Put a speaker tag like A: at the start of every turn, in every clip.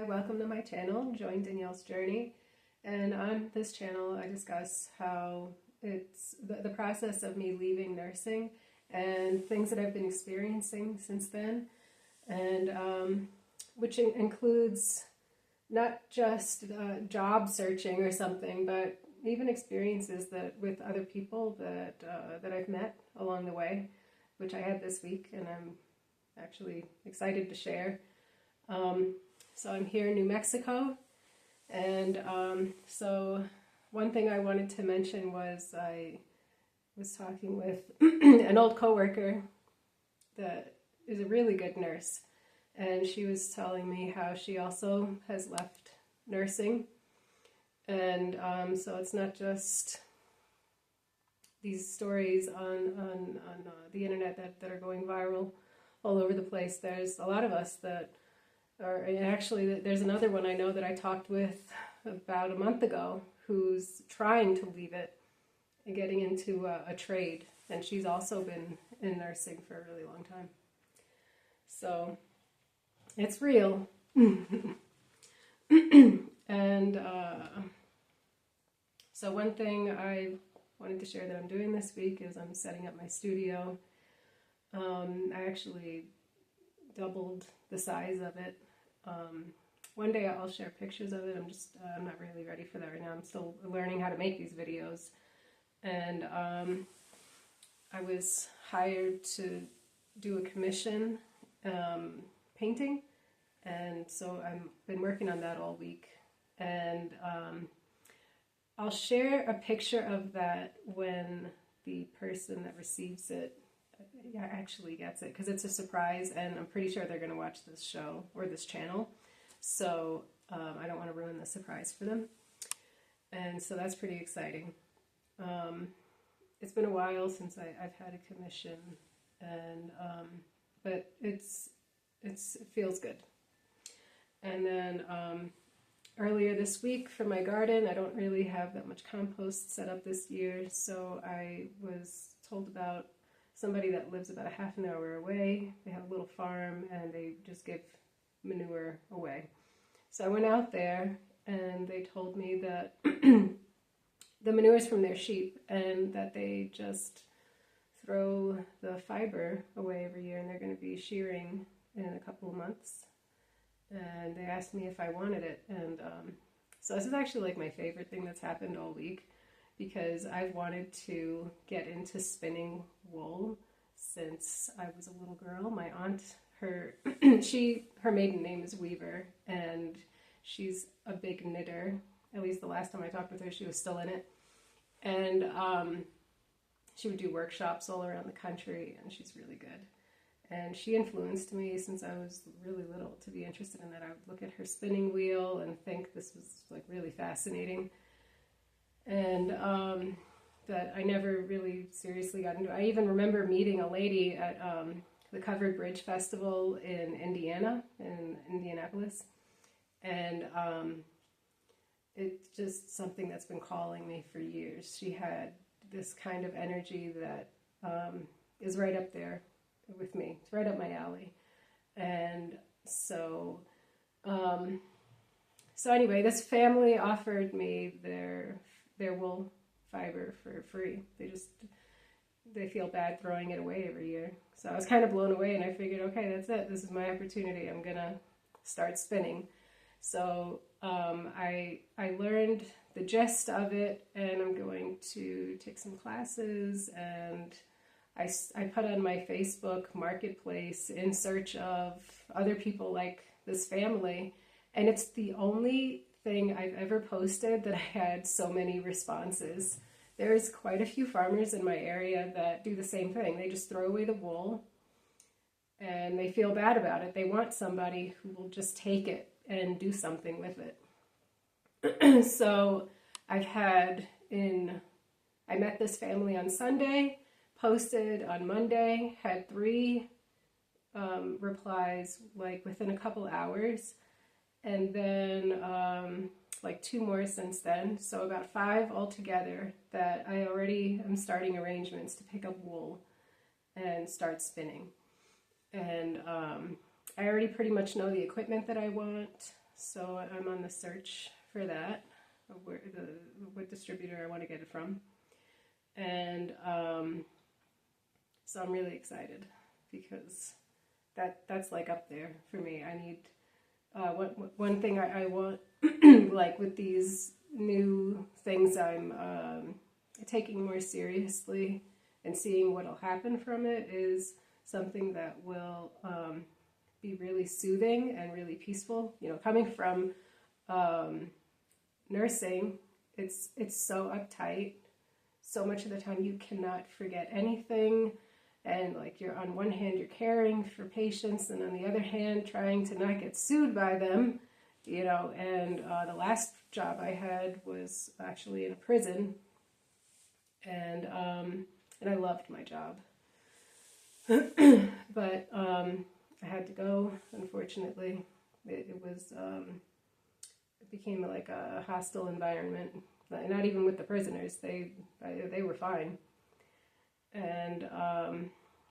A: Welcome to my channel, Join Danielle's Journey. And on this channel, I discuss how it's the process of me leaving nursing and things that I've been experiencing since then, and which includes not just job searching or something, but even experiences that with other people that I've met along the way, which I had this week, and I'm actually excited to share. So I'm here in New Mexico, and so one thing I wanted to mention was I was talking with an old coworker that is a really good nurse, and she was telling me how she also has left nursing, and so it's not just these stories on the internet that are going viral all over the place. There's a lot of us that and actually, there's another one I know that I talked with about a month ago who's trying to leave it and getting into a trade. And she's also been in nursing for a really long time. So it's real. And so one thing I wanted to share that I'm doing this week is I'm setting up my studio. I actually doubled the size of it. One day I'll share pictures of it. I'm not really ready for that right now. I'm still learning how to make these videos. And I was hired to do a commission painting. And so I've been working on that all week. And I'll share a picture of that when the person that receives it actually gets it, because it's a surprise, and I'm pretty sure they're going to watch this show or this channel, so I don't want to ruin the surprise for them. And so that's pretty exciting. It's been a while since I've had a commission, and but it feels good. And then earlier this week for my garden, I don't really have that much compost set up this year, so I was told about somebody that lives about a half an hour away. They have a little farm and they just give manure away. So I went out there and they told me that the manure is from their sheep and that they just throw the fiber away every year, and they're going to be shearing in a couple of months. And they asked me if I wanted it, and so this is actually like my favorite thing that's happened all week, because I've wanted to get into spinning wool since I was a little girl. My aunt, her maiden name is Weaver, and she's a big knitter. At least the last time I talked with her, she was still in it. And she would do workshops all around the country, and she's really good. And she influenced me since I was really little to be interested in that. I would look at her spinning wheel and think this was like really fascinating. And that I never really seriously got into. I even remember meeting a lady at the Covered Bridge Festival in Indiana, in Indianapolis, and it's just something that's been calling me for years. She had this kind of energy that is right up there with me. It's right up my alley. And so anyway, this family offered me their wool fiber for free. They feel bad throwing it away every year. So I was kind of blown away, and I figured, okay, that's it. This is my opportunity. I'm gonna start spinning. So I learned the gist of it, and I'm going to take some classes, and I put on my Facebook marketplace in search of other people like this family, and it's the only thing I've ever posted that I had so many responses. There's quite a few farmers in my area that do the same thing. They just throw away the wool and they feel bad about it. They want somebody who will just take it and do something with it. So I met this family on Sunday, posted on Monday, had 3 replies like within a couple hours. And then like 2 more since then, so about 5 altogether that I already am starting arrangements to pick up wool and start spinning. And I already pretty much know the equipment that I want, So I'm on the search for that, of what distributor I want to get it from. And so I'm really excited because that's like up there for me. I need one thing I want, like with these new things I'm taking more seriously and seeing what'll happen from it, is something that will be really soothing and really peaceful. You know, coming from nursing, it's so uptight. So much of the time you cannot forget anything, and like you're on one hand you're caring for patients, and on the other hand trying to not get sued by them, you know. And the last job I had was actually in a prison, and I loved my job, but I had to go, unfortunately. It became like a hostile environment. Not even with the prisoners, they were fine, and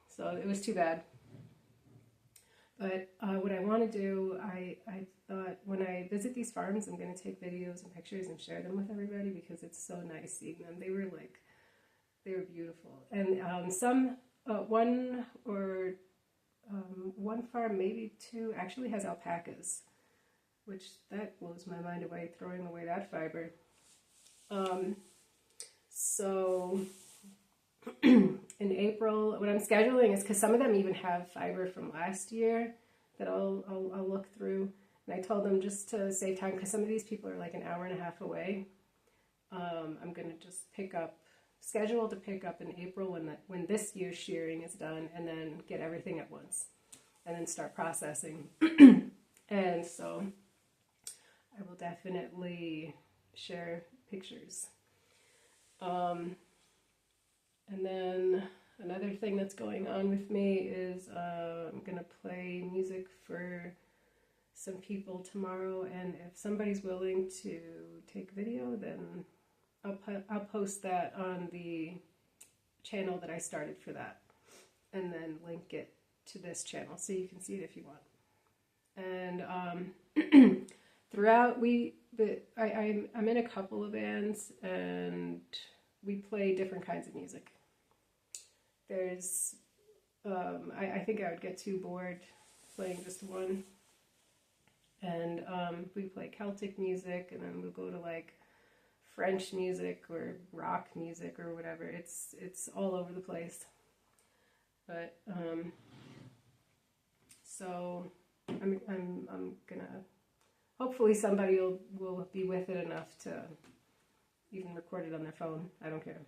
A: so it was too bad. But what I want to do, I thought when I visit these farms, I'm going to take videos and pictures and share them with everybody, because it's so nice seeing them. They were beautiful, and one farm, maybe two, actually has alpacas, which that blows my mind away, throwing away that fiber. So in April, what I'm scheduling is, because some of them even have fiber from last year that I'll look through, and I told them just to save time, because some of these people are like an hour and a half away. I'm going to just schedule to pick up in April when this year's shearing is done, and then get everything at once, and then start processing. And so I will definitely share pictures. And then another thing that's going on with me is I'm going to play music for some people tomorrow, and if somebody's willing to take video, then I'll post that on the channel that I started for that, and then link it to this channel so you can see it if you want. And throughout, I'm in a couple of bands, and we play different kinds of music. There's, I think I would get too bored playing just one. And we play Celtic music, and then we'll go to like French music or rock music or whatever. It's all over the place. But so I'm gonna, hopefully somebody will be with it enough to even record it on their phone. I don't care.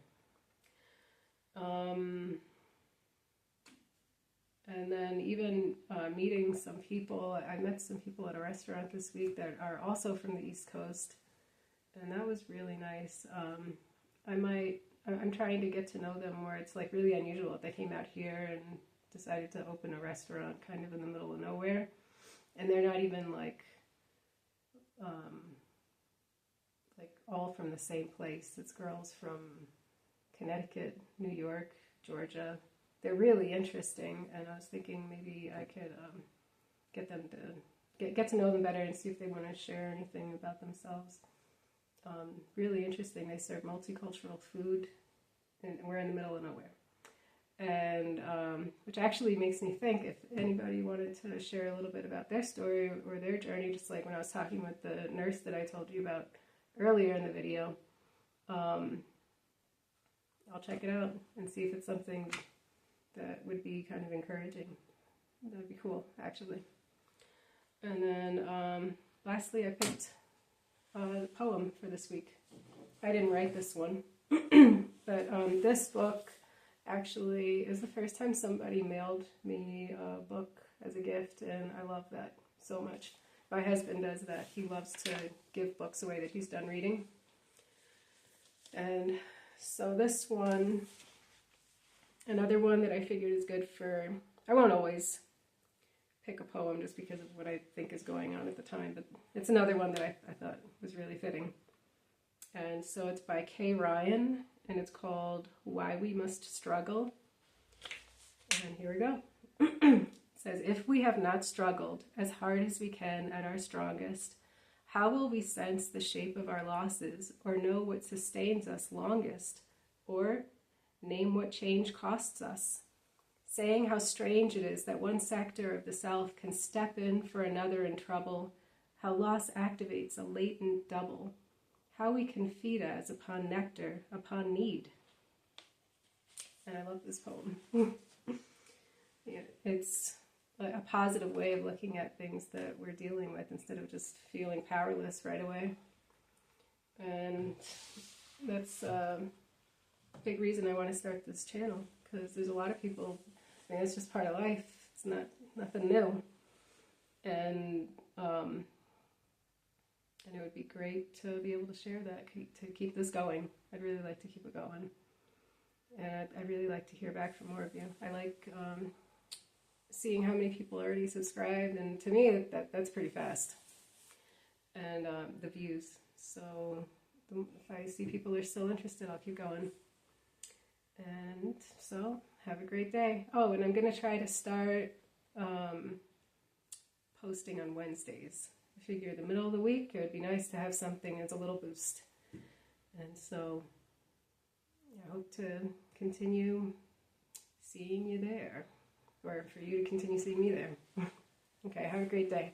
A: And then even meeting some people. I met some people at a restaurant this week that are also from the East Coast, and that was really nice. I'm trying to get to know them more. It's like really unusual that they came out here and decided to open a restaurant kind of in the middle of nowhere, and they're not even like all from the same place. It's girls from Connecticut, New York, Georgia. They're really interesting, and I was thinking maybe I could get them to get to know them better and see if they want to share anything about themselves. Really interesting. They serve multicultural food, and we're in the middle of nowhere. And which actually makes me think, if anybody wanted to share a little bit about their story or their journey, just like when I was talking with the nurse that I told you about earlier in the video, I'll check it out and see if it's something that would be kind of encouraging. That would be cool, actually. And then lastly, I picked a poem for this week. I didn't write this one, but this book actually is the first time somebody mailed me a book as a gift, and I love that so much. My husband does that. He loves to give books away that he's done reading. And so this one, another one that I figured is good for, I won't always pick a poem just because of what I think is going on at the time, but it's another one that I thought was really fitting. And so it's by Kay Ryan, and it's called Why We Must Struggle. And here we go. It says, if we have not struggled as hard as we can at our strongest, How will we sense the shape of our losses, or know what sustains us longest, or name what change costs us? Saying how strange it is that one sector of the self can step in for another in trouble, how loss activates a latent double, how we can feed as upon nectar, upon need. And I love this poem. Yeah, it's a positive way of looking at things that we're dealing with instead of just feeling powerless right away. And that's a big reason I want to start this channel, because there's a lot of people, I mean, it's just part of life. It's nothing new. And it would be great to be able to share that, to keep this going. I'd really like to keep it going. And I'd really like to hear back from more of you. I like seeing how many people already subscribed, and to me, that's pretty fast. And the views. So if I see people are still interested, I'll keep going. And so, have a great day. Oh, and I'm going to try to start posting on Wednesdays. I figure the middle of the week, it would be nice to have something as a little boost. And so, I hope to continue seeing you there, or for you to continue seeing me there. Okay, have a great day.